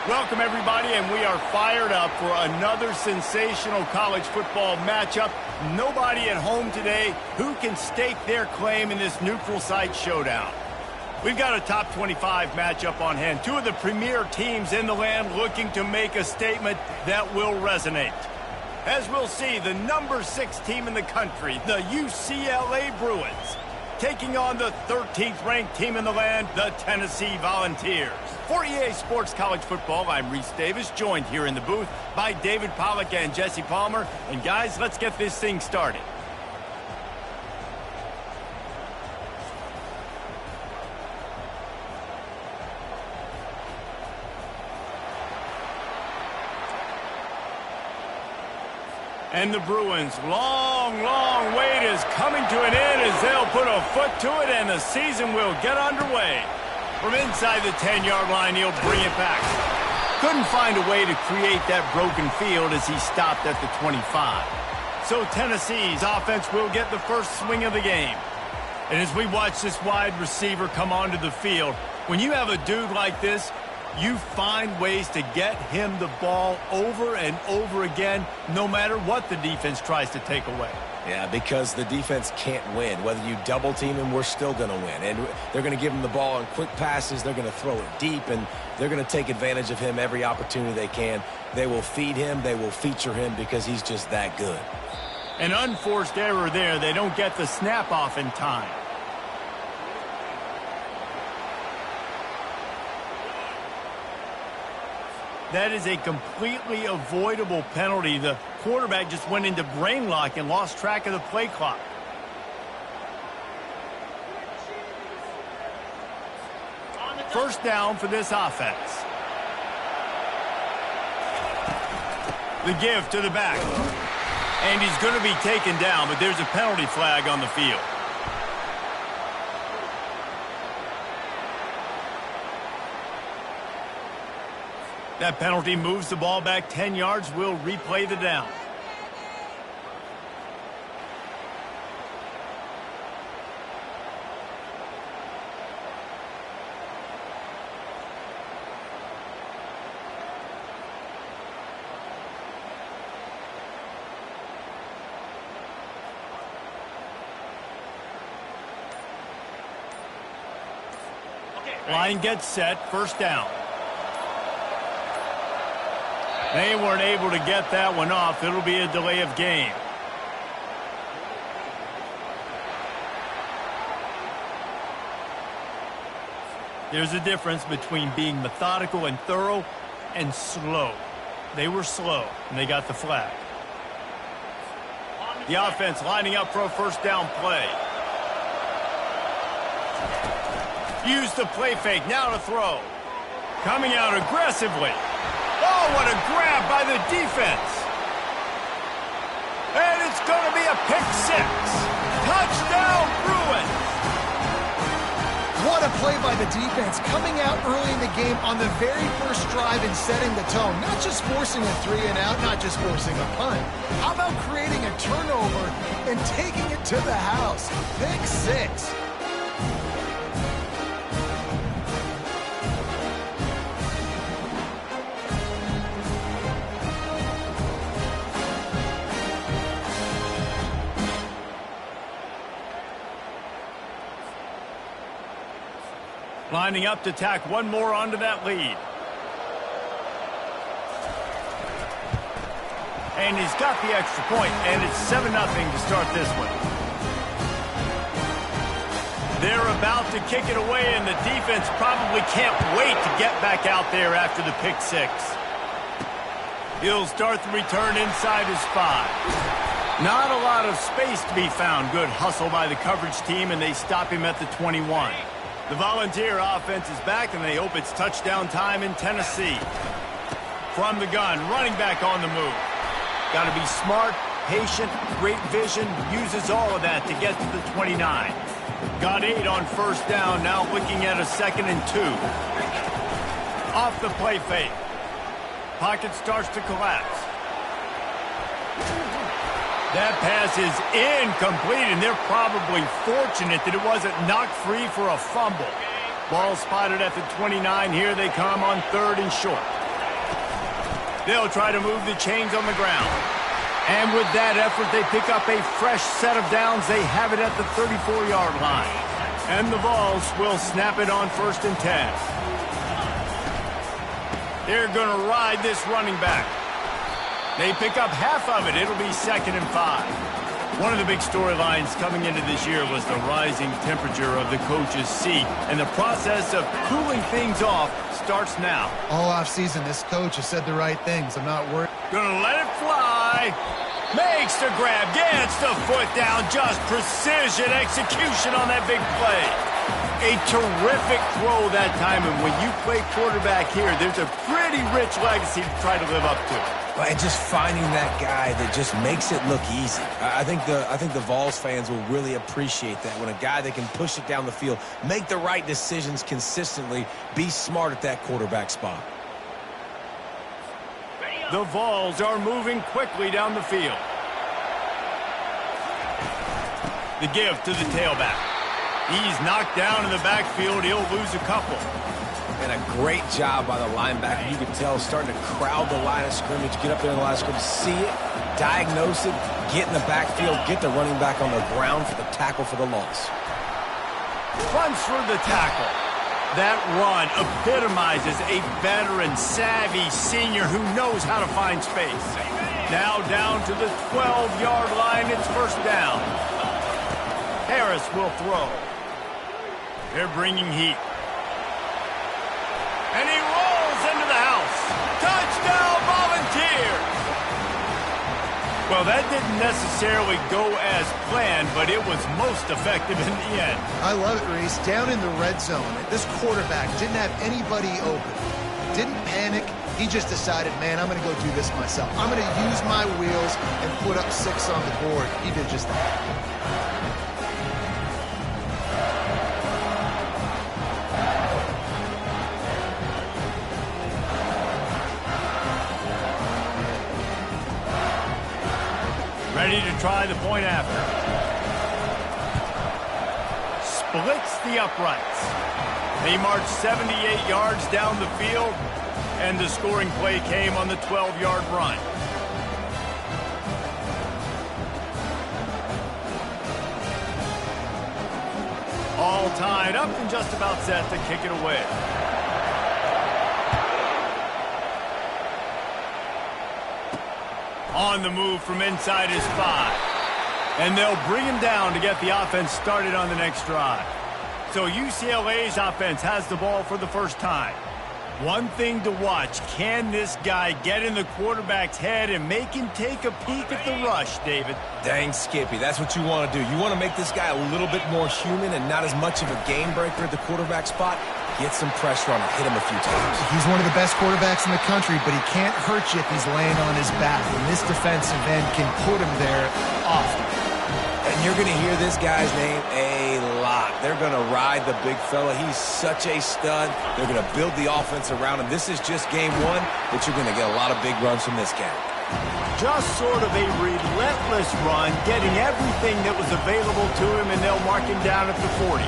Welcome, everybody, and we are fired up for another sensational college football matchup. Nobody at home today who can stake their claim in this neutral site showdown. We've got a top 25 matchup on hand. Two of the premier teams in the land looking to make a statement that will resonate. As we'll see, the number 6 team in the country, the UCLA Bruins, taking on the 13th ranked team in the land, the Tennessee Volunteers. For EA Sports College Football, I'm Reese Davis, joined here in the booth by David Pollack and Jesse Palmer. And guys, let's get this thing started. And the Bruins' long wait is coming to an end as they'll put a foot to it and the season will get underway. From inside the 10-yard line, he'll bring it back. Couldn't find a way to create that broken field as he stopped at the 25. So Tennessee's offense will get the first swing of the game. And as we watch this wide receiver come onto the field, when you have a dude like this, you find ways to get him the ball over and over again, no matter what the defense tries to take away. Yeah, because the defense can't win. Whether you double team him, we're still going to win. And they're going to give him the ball in quick passes. They're going to throw it deep, and they're going to take advantage of him every opportunity they can. They will feed him. They will feature him because he's just that good. An unforced error there. They don't get the snap off in time. That is a completely avoidable penalty. The quarterback just went into brain lock and lost track of the play clock. First down for this offense. The give to the back. And he's going to be taken down, but there's a penalty flag on the field. That penalty moves the ball back 10 yards. We'll replay the down. Line gets set, first down. They weren't able to get that one off. It'll be a delay of game. There's a difference between being methodical and thorough and slow. They were slow, and they got the flag. The offense lining up for a first down play. Use the play fake, now to throw. Coming out aggressively. Oh, what a grab by the defense. And it's going to be a pick six. Touchdown, Bruins. What a play by the defense, coming out early in the game on the very first drive and setting the tone. Not just forcing a 3 and out, not just forcing a punt. How about creating a turnover and taking it to the house? Pick six. Lining up to tack one more onto that lead. And he's got the extra point, and it's 7-0 to start this one. They're about to kick it away, and the defense probably can't wait to get back out there after the pick six. He'll start the return inside his 5. Not a lot of space to be found. Good hustle by the coverage team, and they stop him at the 21. The Volunteer offense is back, and they hope it's touchdown time in Tennessee. From the gun, running back on the move. Got to be smart, patient, great vision, uses all of that to get to the 29. Got 8 on first down, now looking at a 2nd and 2. Off the play fake. Pocket starts to collapse. That pass is incomplete, and they're probably fortunate that it wasn't knocked free for a fumble. Ball spotted at the 29. Here they come on 3rd and short. They'll try to move the chains on the ground. And with that effort, they pick up a fresh set of downs. They have it at the 34-yard line. And the Vols will snap it on 1st and 10. They're going to ride this running back. They pick up half of it. It'll be 2nd and 5. One of the big storylines coming into this year was the rising temperature of the coach's seat. And the process of cooling things off starts now. All offseason, this coach has said the right things. I'm not worried. Gonna let it fly. Makes the grab. Gets the foot down. Just precision execution on that big play. A terrific throw that time. And when you play quarterback here, there's a pretty rich legacy to try to live up to. And just finding that guy that just makes it look easy. I think the Vols fans will really appreciate that when a guy that can push it down the field, make the right decisions consistently, be smart at that quarterback spot. The Vols are moving quickly down the field. The give to the tailback. He's knocked down in the backfield. He'll lose a couple. And a great job by the linebacker. You could tell starting to crowd the line of scrimmage, get up there in the line of scrimmage, see it, diagnose it, get in the backfield, get the running back on the ground for the tackle for the loss. Runs for the tackle. That run epitomizes a veteran, savvy senior who knows how to find space. Now down to the 12-yard line. It's 1st down. Harris will throw. They're bringing heat. And he rolls into the house. Touchdown, Volunteers! Well, that didn't necessarily go as planned, but it was most effective in the end. I love it, Reese. Down in the red zone, this quarterback didn't have anybody open. Didn't panic. He just decided, man, I'm going to go do this myself. I'm going to use my wheels and put up 6 on the board. He did just that. Ready to try the point after. Splits the uprights. They marched 78 yards down the field, and the scoring play came on the 12-yard run. All tied up and just about set to kick it away. On the move from inside his 5. And they'll bring him down to get the offense started on the next drive. So UCLA's offense has the ball for the first time. One thing to watch, can this guy get in the quarterback's head and make him take a peek at the rush, David? Dang, Skippy, that's what you want to do. You want to make this guy a little bit more human and not as much of a game breaker at the quarterback spot. Get some pressure on him, hit him a few times. He's one of the best quarterbacks in the country, but he can't hurt you if he's laying on his back. And this defensive end can put him there often. And you're going to hear this guy's name a lot. They're going to ride the big fella. He's such a stud. They're going to build the offense around him. This is just game 1, but you're going to get a lot of big runs from this guy. Just sort of a relentless run, getting everything that was available to him, and they'll mark him down at the 40.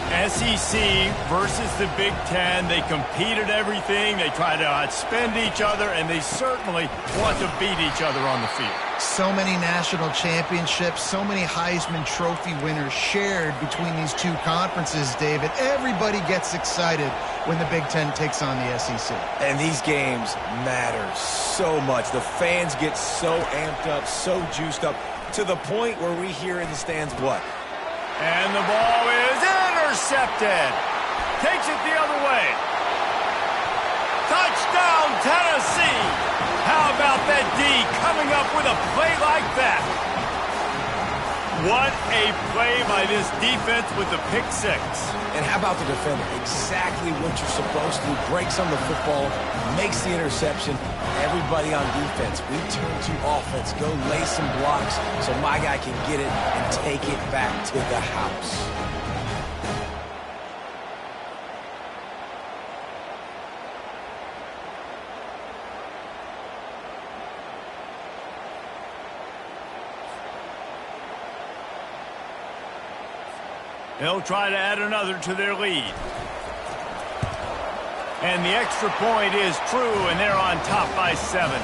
SEC versus the Big Ten. They compete at everything. They try to outspend each other, and they certainly want to beat each other on the field. So many national championships, so many Heisman Trophy winners shared between these two conferences, David. Everybody gets excited when the Big Ten takes on the SEC. And these games matter so much. The fans get so amped up, so juiced up, to the point where we hear in the stands what? And the ball is intercepted. Takes it the other way. Touchdown, Tennessee. How about that D coming up with a play like that? What a play by this defense with the pick 6. And how about the defender? Exactly what you're supposed to do. Breaks on the football, makes the interception. Everybody on defense, we turn to offense. Go lay some blocks so my guy can get it and take it back to the house. They'll try to add another to their lead. And the extra point is true, and they're on top by 7.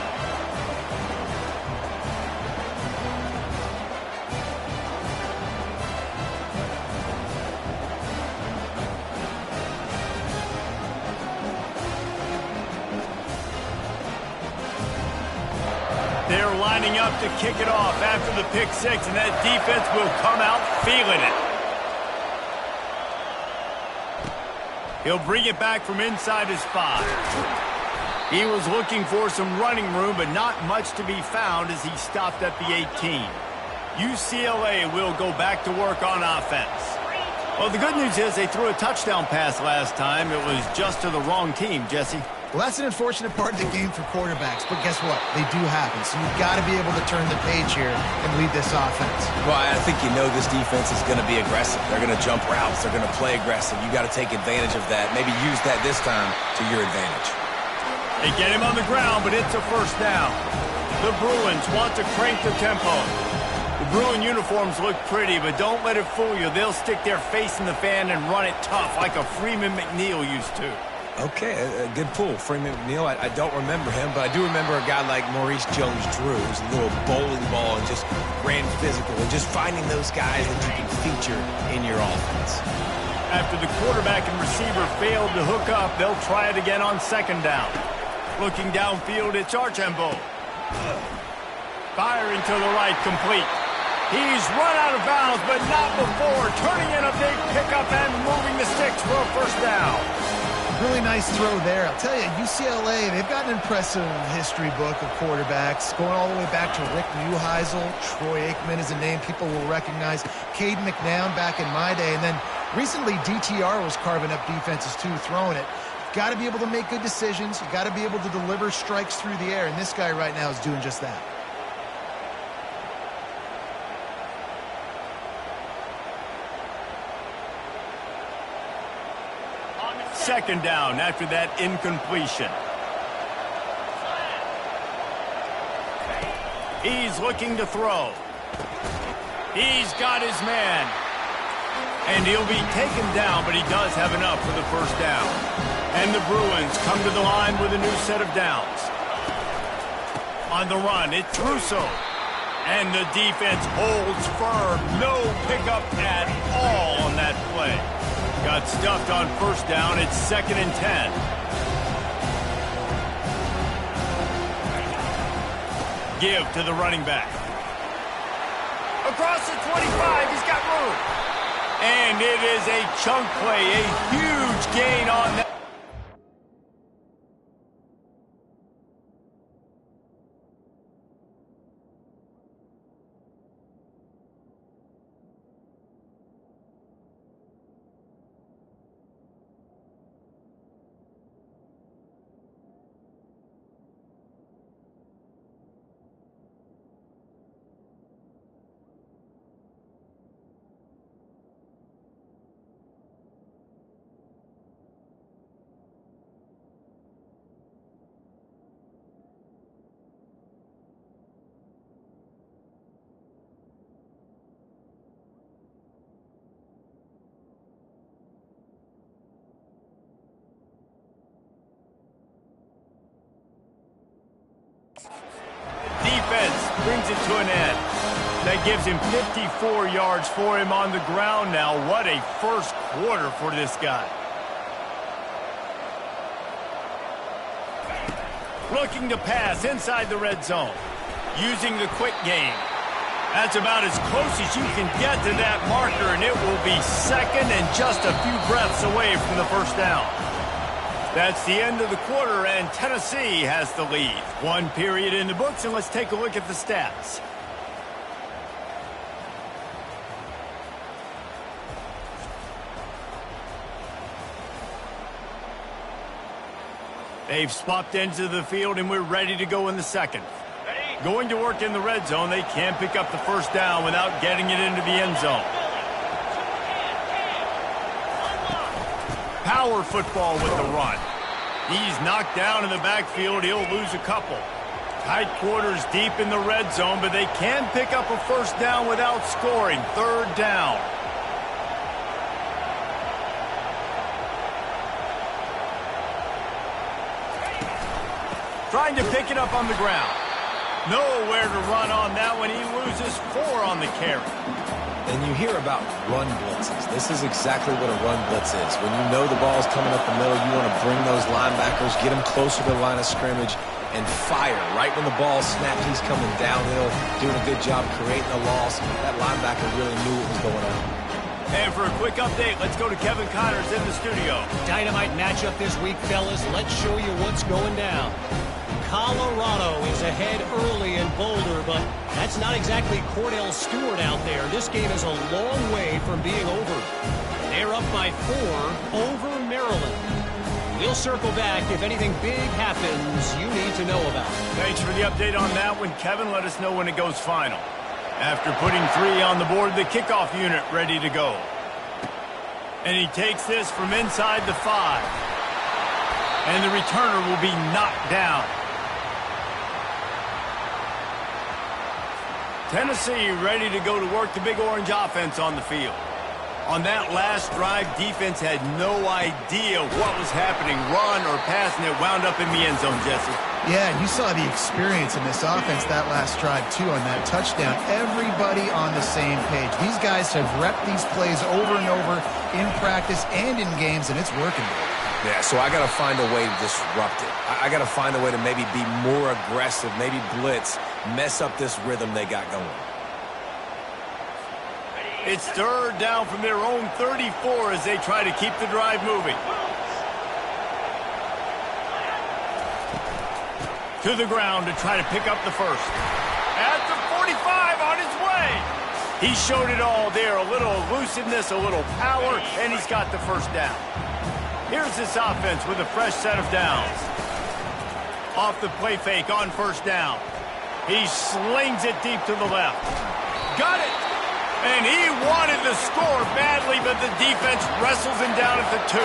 They're lining up to kick it off after the pick 6, and that defense will come out feeling it. He'll bring it back from inside his 5. He was looking for some running room, but not much to be found as he stopped at the 18. UCLA will go back to work on offense. Well, the good news is they threw a touchdown pass last time. It was just to the wrong team, Jesse. Well, that's an unfortunate part of the game for quarterbacks, but guess what? They do happen, so you've got to be able to turn the page here and lead this offense. Well, I think you know this defense is going to be aggressive. They're going to jump routes. They're going to play aggressive. You got to take advantage of that. Maybe use that this time to your advantage. They get him on the ground, but it's a first down. The Bruins want to crank the tempo. The Bruin uniforms look pretty, but don't let it fool you. They'll stick their face in the fan and run it tough like a Freeman McNeil used to. Okay, a good pull. Freeman McNeil, I don't remember him, but I do remember a guy like Maurice Jones-Drew, who's a little bowling ball and just ran physical, and just finding those guys that you can feature in your offense. After the quarterback and receiver failed to hook up, they'll try it again on 2nd down. Looking downfield, it's Archambault. Firing to the right, complete. He's run out of bounds, but not before. Turning in a big pickup and moving the sticks for a first down. Really nice throw there. I'll tell you, UCLA, they've got an impressive history book of quarterbacks, going all the way back to Rick Neuheisel. Troy Aikman is a name people will recognize. Caden McNown back in my day. And then recently, DTR was carving up defenses too, throwing it. You've got to be able to make good decisions. You've got to be able to deliver strikes through the air. And this guy right now is doing just that. Second down after that incompletion. He's looking to throw. He's got his man. And he'll be taken down, but he does have enough for the first down. And the Bruins come to the line with a new set of downs. On the run, it's Russo. And the defense holds firm. No pickup at all on that play. Got stuffed on first down. It's 2nd and 10. Give to the running back. Across the 25, he's got room. And it is a chunk play, a huge gain on that. Defense brings it to an end. That gives him 54 yards for him on the ground now. What a first quarter for this guy. Looking to pass inside the red zone. Using the quick game. That's about as close as you can get to that marker, and it will be 2nd and just a few breaths away from the first down. That's the end of the quarter, and Tennessee has the lead. 1 period in the books, and let's take a look at the stats. They've swapped into the field, and we're ready to go in the second. Going to work in the red zone. They can't pick up the first down without getting it into the end zone. Power football with the run. He's knocked down in the backfield. He'll lose a couple. Tight quarters deep in the red zone, but they can pick up a first down without scoring. 3rd down. Trying to pick it up on the ground. Nowhere to run on that one. He loses 4 on the carry. And you hear about run blitzes. This is exactly what a run blitz is. When you know the ball's coming up the middle, you want to bring those linebackers, get them closer to the line of scrimmage, and fire. Right when the ball snapped, he's coming downhill, doing a good job creating a loss. That linebacker really knew what was going on. And for a quick update, let's go to Kevin Connors in the studio. Dynamite matchup this week, fellas. Let's show you what's going down. Colorado is ahead early in Boulder, but that's not exactly Cordell Stewart out there. This game is a long way from being over. They're up by 4 over Maryland. We'll circle back if anything big happens you need to know about. Thanks for the update on that one, Kevin. Let us know when it goes final. After putting 3 on the board, the kickoff unit ready to go. And he takes this from inside the 5. And the returner will be knocked down. Tennessee ready to go to work the Big Orange offense on the field. On that last drive, defense had no idea what was happening, run or pass, and it wound up in the end zone, Jesse. Yeah, you saw the experience in this offense that last drive, too, on that touchdown. Everybody on the same page. These guys have repped these plays over and over in practice and in games, and it's working. Yeah, so I got to find a way to disrupt it. I got to find a way to maybe be more aggressive, maybe blitz, mess up this rhythm they got going. It's 3rd down from their own 34 as they try to keep the drive moving. To the ground to try to pick up the first. At the 45 on his way. He showed it all there. A little elusiveness, a little power, and he's got the first down. Here's this offense with a fresh set of downs. Off the play fake on first down. He slings it deep to the left. Got it! And he wanted to score badly, but the defense wrestles him down at the 2.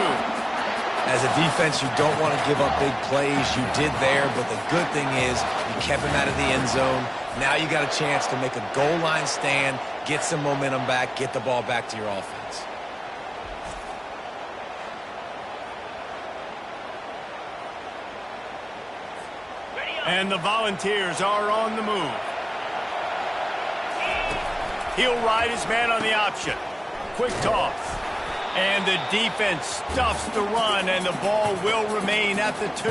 As a defense, you don't want to give up big plays. You did there, but the good thing is you kept him out of the end zone. Now you got a chance to make a goal line stand, get some momentum back, get the ball back to your offense. And the Volunteers are on the move. He'll ride his man on the option. Quick toss. And the defense stuffs the run, and the ball will remain at the 2.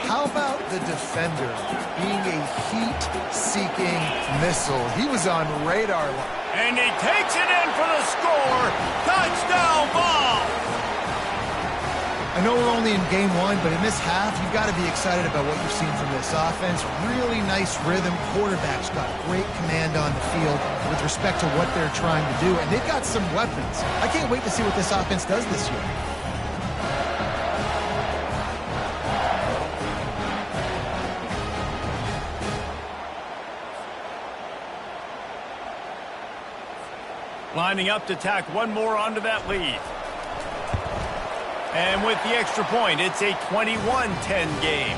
How about the defender being a heat-seeking missile? He was on radar. And he takes it in for the score. Touchdown ball. I know we're only in game 1, but in this half, you've got to be excited about what you've seen from this offense. Really nice rhythm. Quarterback's got great command on the field with respect to what they're trying to do, and they've got some weapons. I can't wait to see what this offense does this year. Lining up to tack one more onto that lead. And with the extra point, it's a 21-10 game.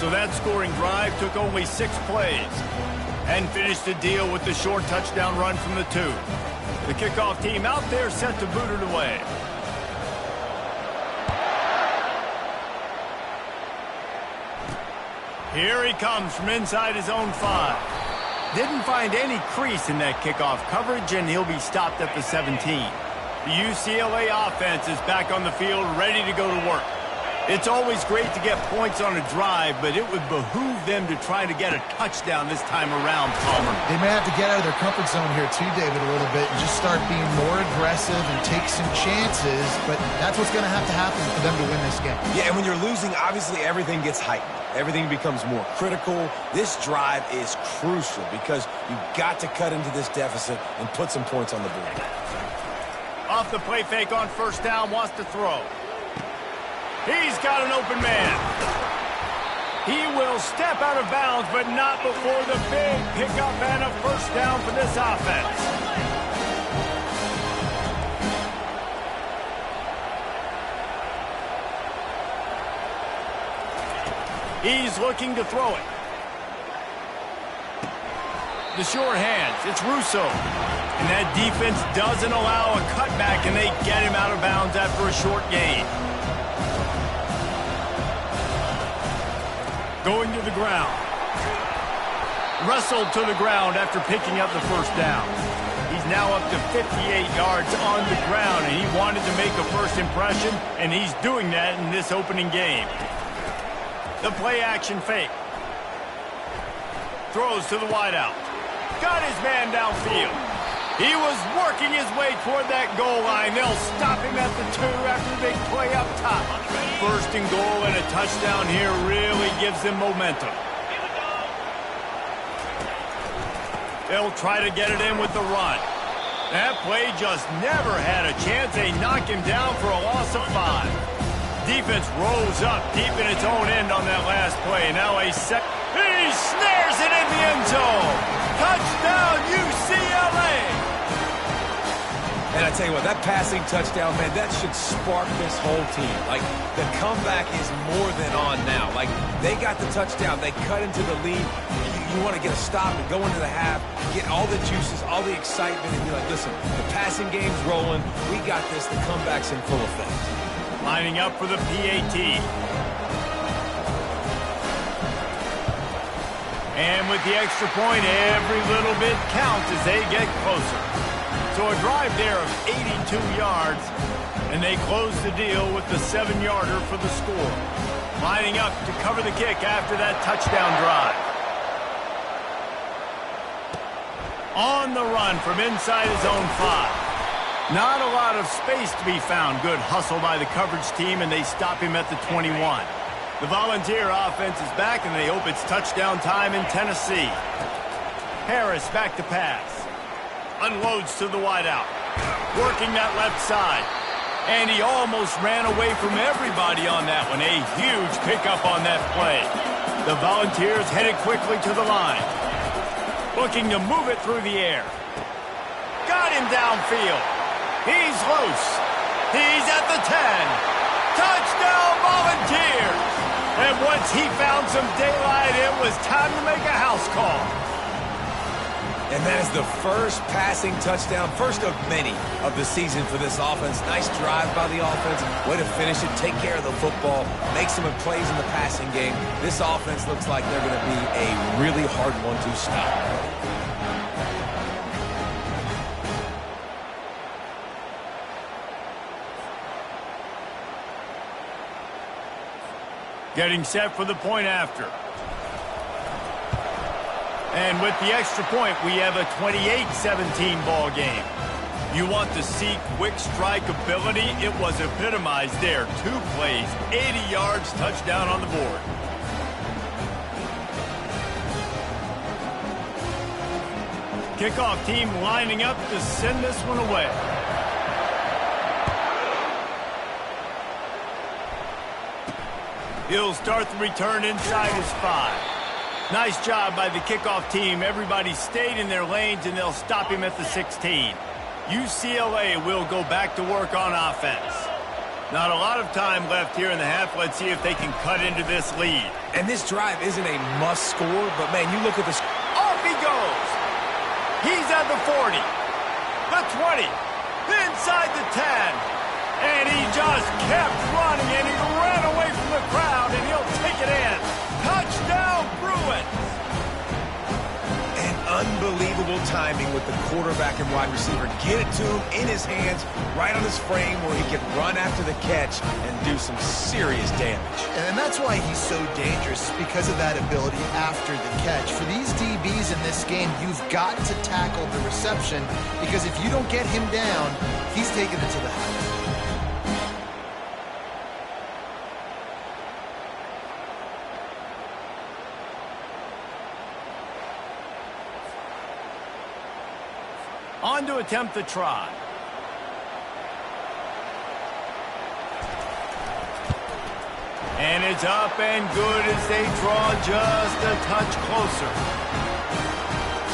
So that scoring drive took only 6 plays and finished the deal with the short touchdown run from the 2. The kickoff team out there set to boot it away. Here he comes from inside his own 5. Didn't find any crease in that kickoff coverage, and he'll be stopped at the 17. The UCLA offense is back on the field, ready to go to work. It's always great to get points on a drive, but it would behoove them to try to get a touchdown this time around, Palmer. They may have to get out of their comfort zone here too, David, a little bit, and just start being more aggressive and take some chances, but that's what's going to have to happen for them to win this game. Yeah, and when you're losing, obviously everything gets heightened. Everything becomes more critical. This drive is crucial because you've got to cut into this deficit and put some points on the board. Off the play fake on first down, wants to throw. He's got an open man. He will step out of bounds, but not before the big pickup and a first down for this offense. He's looking to throw it. The sure hands, it's Russo. And that defense doesn't allow a cutback, and they get him out of bounds after a short gain. Going to the ground. Wrestled to the ground after picking up the first down. He's now up to 58 yards on the ground, and he wanted to make a first impression, and he's doing that in this opening game. The play-action fake. Throws to the wideout. Got his man downfield. He was working his way toward that goal line. They'll stop him at the 2 after the big play up top. First and goal and a touchdown here really gives them momentum. They'll try to get it in with the run. That play just never had a chance. They knock him down for a loss of 5. Defense rolls up deep in its own end on that last play. Now a set. He snares it in the end zone. Touchdown, UCLA. And I tell you what, that passing touchdown, man, that should spark this whole team. Like, the comeback is more than on now. Like, they got the touchdown. They cut into the lead. You want to get a stop and go into the half, get all the juices, all the excitement, and be like, listen, the passing game's rolling. We got this. The comeback's in full effect. Lining up for the PAT. And with the extra point, every little bit counts as they get closer. So a drive there of 82 yards, and they close the deal with the 7-yarder for the score. Lining up to cover the kick after that touchdown drive. On the run from inside his own 5. Not a lot of space to be found. Good hustle by the coverage team, and they stop him at the 21. The Volunteer offense is back, and they hope it's touchdown time in Tennessee. Harris back to pass. Unloads to the wideout. Working that left side. And he almost ran away from everybody on that one. A huge pickup on that play. The Volunteers headed quickly to the line. Looking to move it through the air. Got him downfield. He's loose. He's at the 10. Touchdown, Volunteers. And once he found some daylight, it was time to make a house call. And that is the first passing touchdown, first of many of the season for this offense. Nice drive by the offense. Way to finish it, take care of the football, make some plays in the passing game. This offense looks like they're going to be a really hard one to stop. Getting set for the point after. And with the extra point, we have a 28-17 ball game. You want to see quick strike ability? It was epitomized there. 2 plays, 80 yards, touchdown on the board. Kickoff team lining up to send this one away. He'll start the return inside his 5. Nice job by the kickoff team. Everybody stayed in their lanes, and they'll stop him at the 16. UCLA will go back to work on offense. Not a lot of time left here in the half. Let's see if they can cut into this lead. And this drive isn't a must score, but, man, you look at this. Off he goes. He's at the 40, the 20, inside the 10. And he just kept running, and he ran away from the crowd, and he'll take it in. Touchdown, Bruins! And unbelievable timing with the quarterback and wide receiver. Get it to him in his hands, right on his frame, where he can run after the catch and do some serious damage. And that's why he's so dangerous, because of that ability after the catch. For these DBs in this game, you've got to tackle the reception, because if you don't get him down, he's taking it to the house. On to attempt the try. And it's up and good as they draw just a touch closer.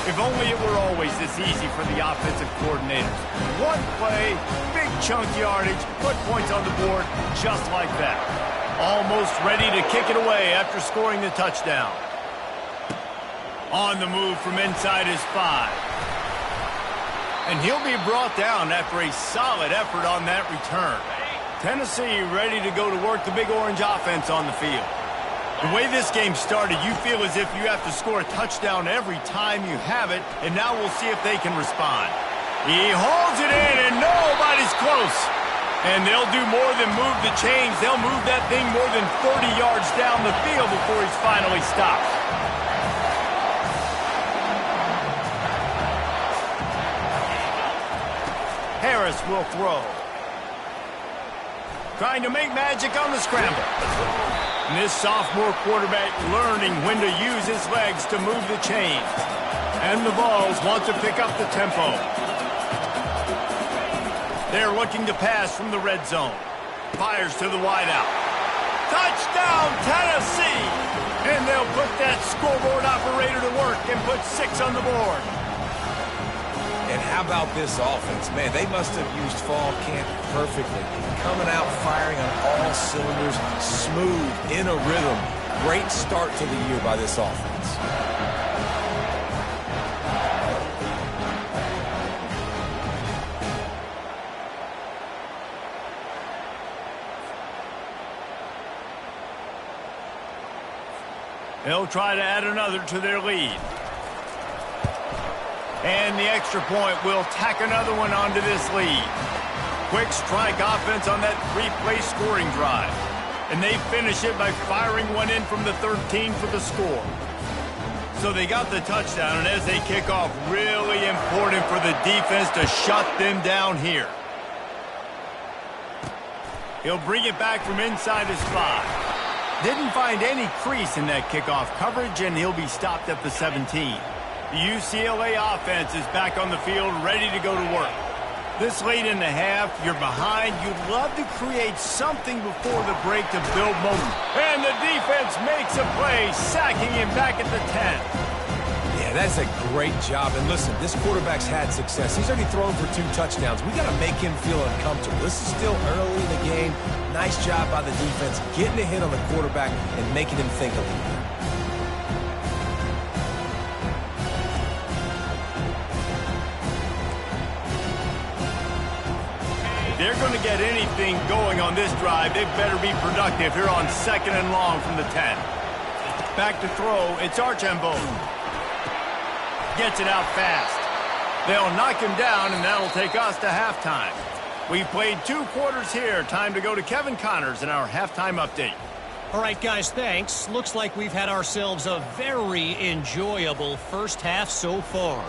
If only it were always this easy for the offensive coordinators. One play, big chunk yardage, put points on the board just like that. Almost ready to kick it away after scoring the touchdown. On the move from inside his 5. And he'll be brought down after a solid effort on that return. Tennessee ready to go to work the Big Orange offense on the field. The way this game started, you feel as if you have to score a touchdown every time you have it, and now we'll see if they can respond. He hauls it in, and nobody's close. And they'll do more than move the chains. They'll move that thing more than 30 yards down the field before he's finally stopped. Harris will throw. Trying to make magic on the scramble. And this sophomore quarterback learning when to use his legs to move the chains. And the Vols want to pick up the tempo. They're looking to pass from the red zone. Fires to the wideout. Touchdown, Tennessee! And they'll put that scoreboard operator to work and put 6 on the board. And how about this offense? Man, they must have used fall camp perfectly. Coming out firing on all cylinders, smooth, in a rhythm. Great start to the year by this offense. They'll try to add another to their lead. And the extra point will tack another one onto this lead. Quick strike offense on that 3-play scoring drive. And they finish it by firing one in from the 13 for the score. So they got the touchdown, and as they kick off, really important for the defense to shut them down here. He'll bring it back from inside his 5. Didn't find any crease in that kickoff coverage, and he'll be stopped at the 17. The UCLA offense is back on the field, ready to go to work. This late in the half, you're behind. You'd love to create something before the break to build momentum. And the defense makes a play, sacking him back at the 10. Yeah, that's a great job. And listen, this quarterback's had success. He's already thrown for 2 touchdowns. We got to make him feel uncomfortable. This is still early in the game. Nice job by the defense, getting a hit on the quarterback and making him think a little bit. They're going to get anything going on this drive. They better be productive here on 2nd and long from the 10. Back to throw. It's Archambault. Gets it out fast. They'll knock him down, and that'll take us to halftime. We've played 2 quarters here. Time to go to Kevin Connors in our halftime update. All right, guys, thanks. Looks like we've had ourselves a very enjoyable first half so far.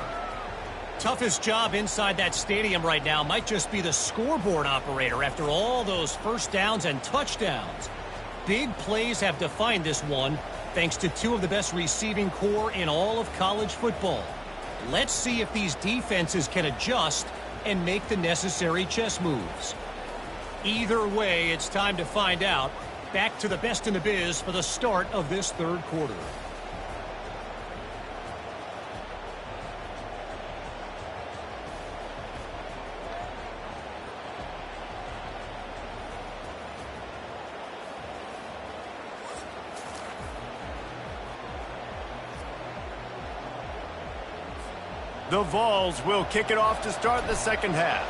Toughest job inside that stadium right now might just be the scoreboard operator after all those first downs and touchdowns. Big plays have defined this one, thanks to 2 of the best receiving corps in all of college football. Let's see if these defenses can adjust and make the necessary chess moves. Either way, it's time to find out. Back to the best in the biz for the start of this 3rd quarter. The Vols will kick it off to start the 2nd half.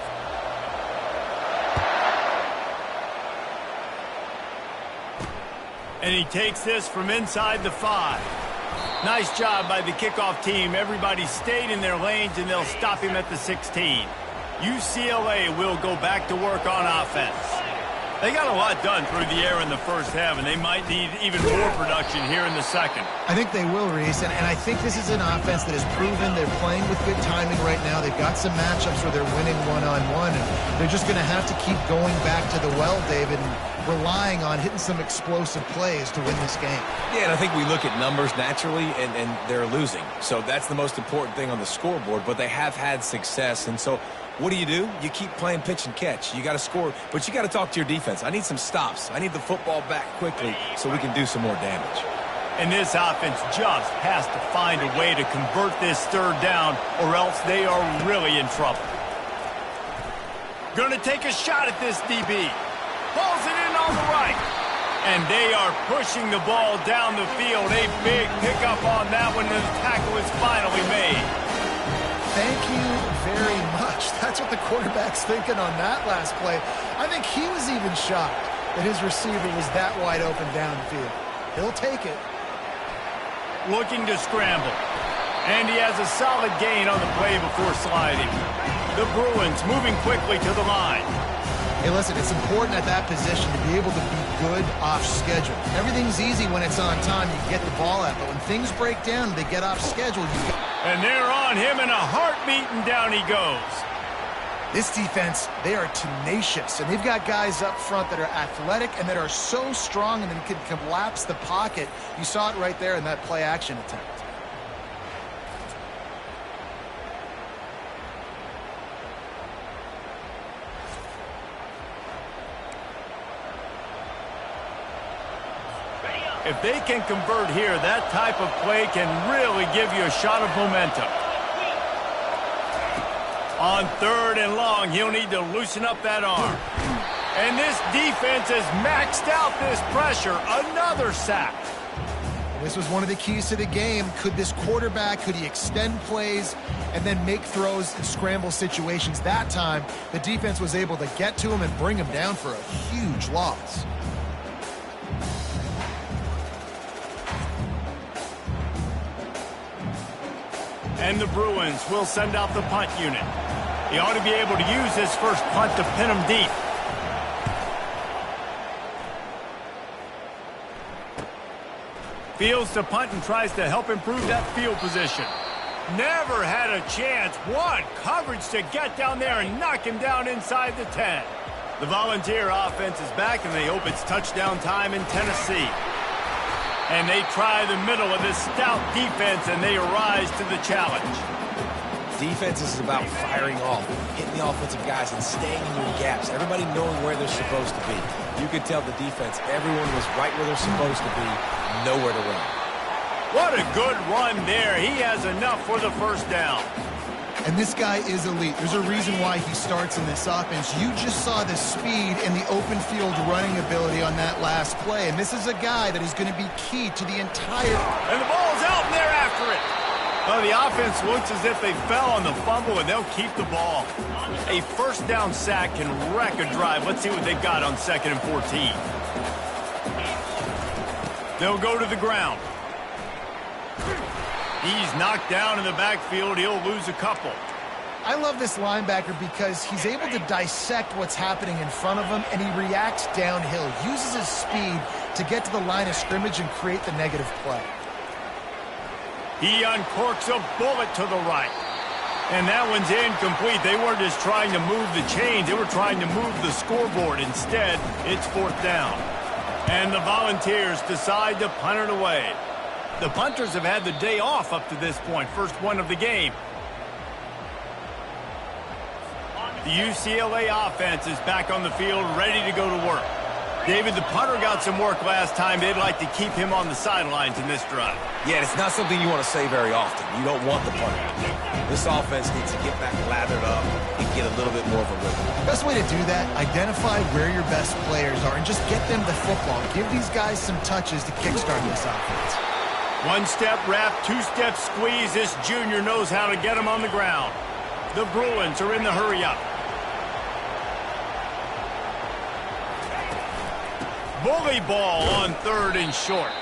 And he takes this from inside the 5. Nice job by the kickoff team. Everybody stayed in their lanes, and they'll stop him at the 16. UCLA will go back to work on offense. They got a lot done through the air in the first half, and they might need even more production here in the 2nd. I think they will, Reese, and I think this is an offense that has proven they're playing with good timing right now. They've got some matchups where they're winning one-on-one, and they're just going to have to keep going back to the well, David, and relying on hitting some explosive plays to win this game. Yeah, and I think we look at numbers naturally, and they're losing. So that's the most important thing on the scoreboard, but they have had success, and so what do? You keep playing pitch and catch. You got to score, but you got to talk to your defense. I need some stops. I need the football back quickly so we can do some more damage. And this offense just has to find a way to convert this 3rd down, or else they are really in trouble. Going to take a shot at this DB. Pulls it in on the right. And they are pushing the ball down the field. A big pickup on that one, and the tackle is finally made. Thank you very much. That's what the quarterback's thinking on that last play. I think he was even shocked that his receiver was that wide open downfield. He'll take it. Looking to scramble. And he has a solid gain on the play before sliding. The Bruins moving quickly to the line. Hey, listen, it's important at that position to be able to be good off schedule. Everything's easy when it's on time. You get the ball out. But when things break down, they get off schedule. And they're on him in a heartbeat, and down he goes. This defense, they are tenacious. And they've got guys up front that are athletic and that are so strong and then can collapse the pocket. You saw it right there in that play-action attempt. If they can convert here, that type of play can really give you a shot of momentum. On 3rd and long, he'll need to loosen up that arm. And this defense has maxed out this pressure. Another sack. This was one of the keys to the game. Could this quarterback, could he extend plays and then make throws in scramble situations? That time, the defense was able to get to him and bring him down for a huge loss. And the Bruins will send out the punt unit. He ought to be able to use his first punt to pin him deep. Fields to punt and tries to help improve that field position. Never had a chance. What coverage to get down there and knock him down inside the 10. The Volunteer offense is back, and they hope it's touchdown time in Tennessee. And they try the middle of this stout defense, and they rise to the challenge. Defense is about firing off, hitting the offensive guys, and staying in your gaps. Everybody knowing where they're supposed to be. You could tell the defense, everyone was right where they're supposed to be, nowhere to run. What a good run there. He has enough for the first down. And this guy is elite. There's a reason why he starts in this offense. You just saw the speed and the open field running ability on that last play. And this is a guy that is going to be key to the entire... And the ball's out, and they're after it. Well, the offense looks as if they fell on the fumble, and they'll keep the ball. A first down sack can wreck a drive. Let's see what they've got on 2nd and 14. They'll go to the ground. He's knocked down in the backfield. He'll lose a couple. I love this linebacker because he's able to dissect what's happening in front of him, and he reacts downhill, uses his speed to get to the line of scrimmage and create the negative play. He uncorks a bullet to the right. And that one's incomplete. They weren't just trying to move the chains. They were trying to move the scoreboard. Instead, it's 4th down. And the Volunteers decide to punt it away. The punters have had the day off up to this point. First one of the game. The UCLA offense is back on the field, ready to go to work. David, the punter got some work last time. They'd like to keep him on the sidelines in this drive. Yeah, it's not something you want to say very often. You don't want the punter. This offense needs to get back lathered up and get a little bit more of a rhythm. Best way to do that, identify where your best players are and just get them the football. Give these guys some touches to kickstart this offense. One-step wrap, two-step squeeze. This junior knows how to get him on the ground. The Bruins are in the hurry-up. Bully ball on 3rd and short.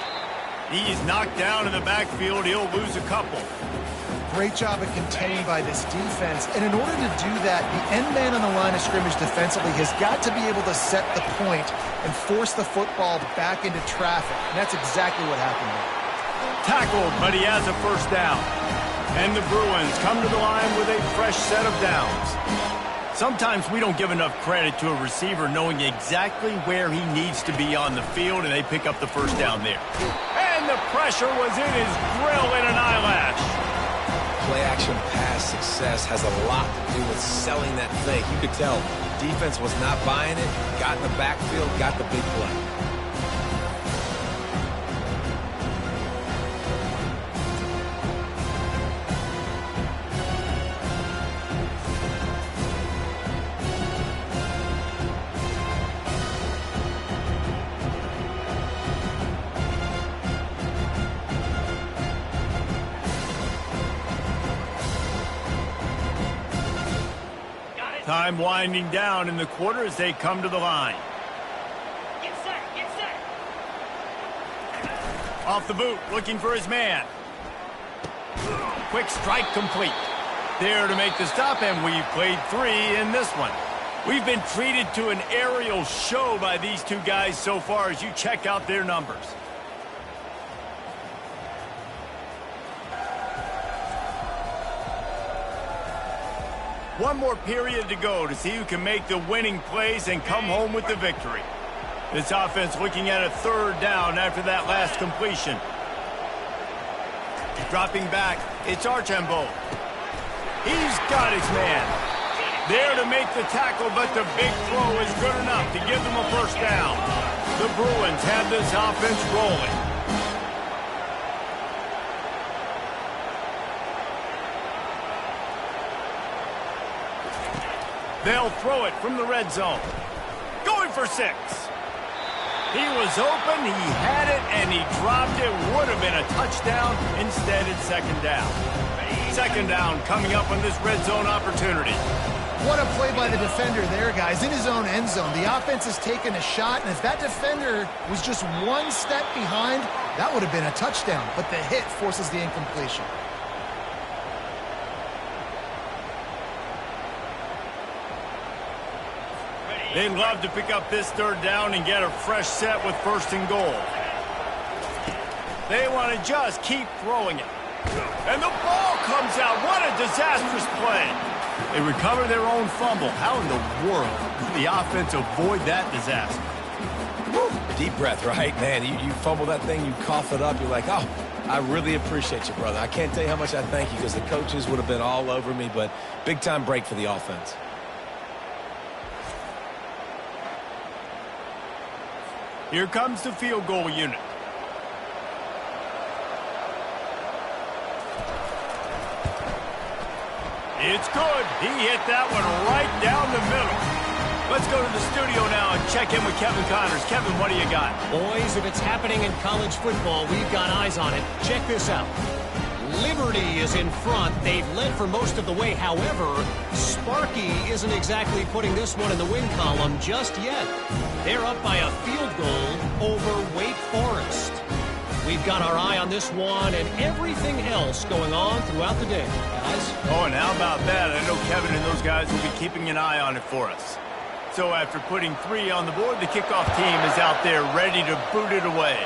He's knocked down in the backfield. He'll lose a couple. Great job of containing by this defense. And in order to do that, the end man on the line of scrimmage defensively has got to be able to set the point and force the football back into traffic. And that's exactly what happened there. Tackled, but he has a first down. And the Bruins come to the line with a fresh set of downs. Sometimes we don't give enough credit to a receiver knowing exactly where he needs to be on the field, and they pick up the first down there. And the pressure was in his grill in an eyelash. Play-action pass success has a lot to do with selling that thing. You could tell defense was not buying it, got in the backfield, got the big play. Time winding down in the quarter as they come to the line. Get set, get set. Off the boot, looking for his man. Quick strike complete. There to make the stop, and we've played 3 in this one. We've been treated to an aerial show by these two guys so far as you check out their numbers. One more period to go to see who can make the winning plays and come home with the victory. This offense looking at a 3rd down after that last completion. Dropping back, it's Archambault. He's got his man. There to make the tackle, but the big throw is good enough to give them a 1st down. The Bruins have this offense rolling. They'll throw it from the red zone. Going for 6. He was open, he had it, and he dropped it. Would have been a touchdown. Instead, it's 2nd down. 2nd down coming up on this red zone opportunity. What a play by the defender there, guys. In his own end zone, the offense has taken a shot, and if that defender was just 1 step behind, that would have been a touchdown. But the hit forces the incompletion. They'd love to pick up this 3rd down and get a fresh set with 1st and goal. They want to just keep throwing it. And the ball comes out. What a disastrous play. They recover their own fumble. How in the world did the offense avoid that disaster? Woo. Deep breath, right? Man, you fumble that thing, you cough it up, you're like, oh, I really appreciate you, brother. I can't tell you how much I thank you because the coaches would have been all over me, but big-time break for the offense. Here comes the field goal unit. It's good. He hit that one right down the middle. Let's go to the studio now and check in with Kevin Connors. Kevin, what do you got? Boys, if it's happening in college football, we've got eyes on it. Check this out. Liberty is in front. They've led for most of the way. However, Sparky isn't exactly putting this one in the win column just yet. They're up by a field goal over Wake Forest. We've got our eye on this one and everything else going on throughout the day, guys. Oh, and how about that? I know Kevin and those guys will be keeping an eye on it for us. So after putting 3 on the board, the kickoff team is out there ready to boot it away.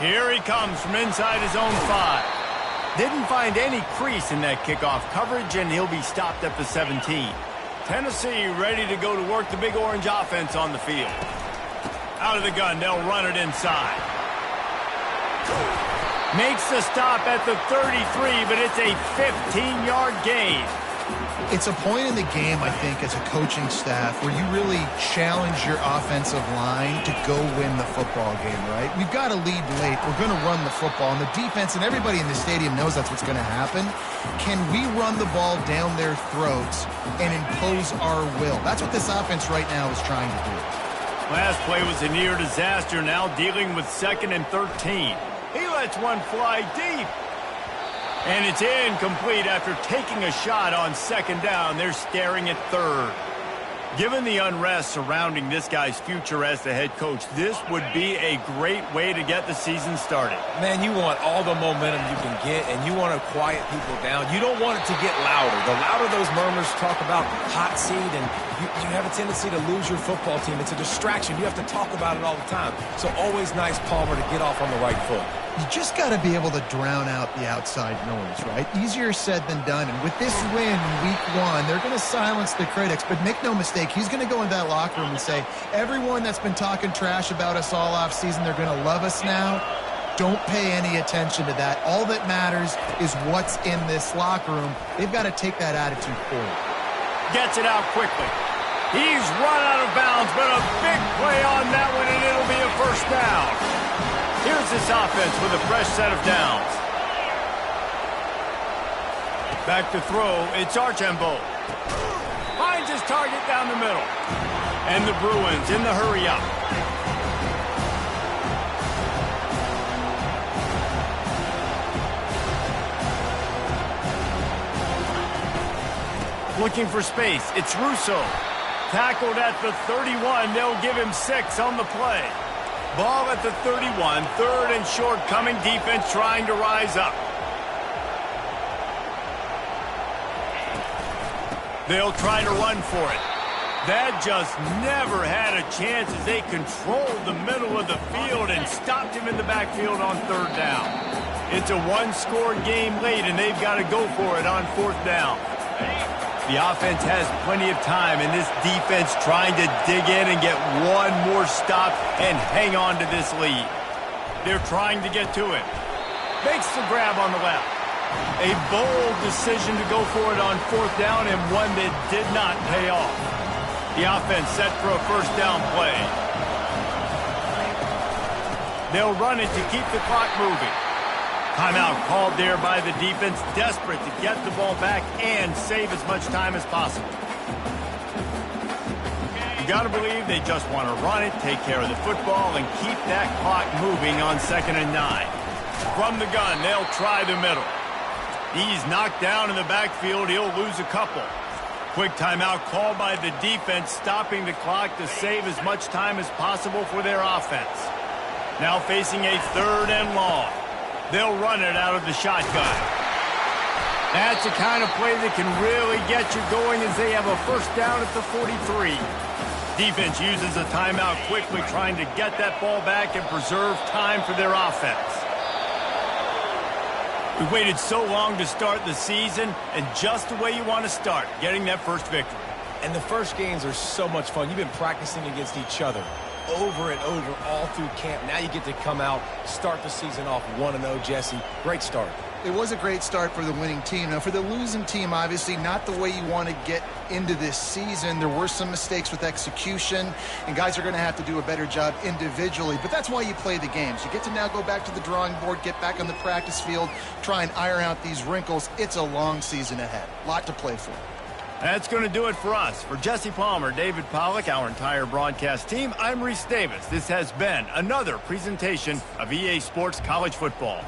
Here he comes from inside his own 5. Didn't find any crease in that kickoff coverage, and he'll be stopped at the 17. Tennessee ready to go to work the Big Orange offense on the field. Out of the gun, they'll run it inside. Makes the stop at the 33, but it's a 15-yard gain. It's a point in the game, I think, as a coaching staff where you really challenge your offensive line to go win the football game, right? We've got to lead late. We're going to run the football, and the defense and everybody in the stadium knows that's what's going to happen. Can we run the ball down their throats and impose our will? That's what this offense right now is trying to do. Last play was a near disaster, now dealing with 2nd and 13. He lets one fly deep. And it's incomplete after taking a shot on 2nd down. They're staring at 3rd. Given the unrest surrounding this guy's future as the head coach, this would be a great way to get the season started. Man, you want all the momentum you can get, and you want to quiet people down. You don't want it to get louder. The louder those murmurs talk about hot seat, and you have a tendency to lose your football team. It's a distraction. You have to talk about it all the time. So always nice, Palmer, to get off on the right foot. You just got to be able to drown out the outside noise, right? Easier said than done. And with this win in week 1, they're going to silence the critics. But make no mistake, he's going to go into that locker room and say, everyone that's been talking trash about us all off season, they're going to love us now. Don't pay any attention to that. All that matters is what's in this locker room. They've got to take that attitude forward. Gets it out quickly. He's run out of bounds, but a big play on that one, and it'll be a 1st down. Here's this offense with a fresh set of downs. Back to throw, it's Archambault. Finds his target down the middle. And the Bruins in the hurry up. Looking for space, it's Russo. Tackled at the 31, they'll give him 6 on the play. Ball at the 31, third and short, coming defense trying to rise up. They'll try to run for it. That just never had a chance as they controlled the middle of the field and stopped him in the backfield on third down. It's a one-score game late, and they've got to go for it on fourth down. The offense has plenty of time, and this defense trying to dig in and get one more stop and hang on to this lead. They're trying to get to it. Makes the grab on the left. A bold decision to go for it on fourth down, and one that did not pay off. The offense set for a first down play. They'll run it to keep the clock moving. Timeout called there by the defense, desperate to get the ball back and save as much time as possible. You got to believe they just want to run it, take care of the football, and keep that clock moving on 2nd and 9. From the gun, they'll try the middle. He's knocked down in the backfield. He'll lose a couple. Quick timeout called by the defense, stopping the clock to save as much time as possible for their offense. Now facing a 3rd and long. They'll run it out of the shotgun. That's the kind of play that can really get you going as they have a first down at the 43. Defense uses a timeout quickly, trying to get that ball back and preserve time for their offense. We waited so long to start the season, and just the way you want to start, getting that first victory. And the first games are so much fun. You've been practicing against each other over and over all through camp. Now you get to come out, start the season off 1-0, Jesse. Great start. It was a great start for the winning team. Now, for the losing team, obviously not the way you want to get into this season. There were some mistakes with execution, and guys are going to have to do a better job individually. But that's why you play the games. You get to now go back to the drawing board, get back on the practice field, try and iron out these wrinkles. It's a long season ahead. A lot to play for. That's going to do it for us. For Jesse Palmer, David Pollack, our entire broadcast team, I'm Reese Davis. This has been another presentation of EA Sports College Football.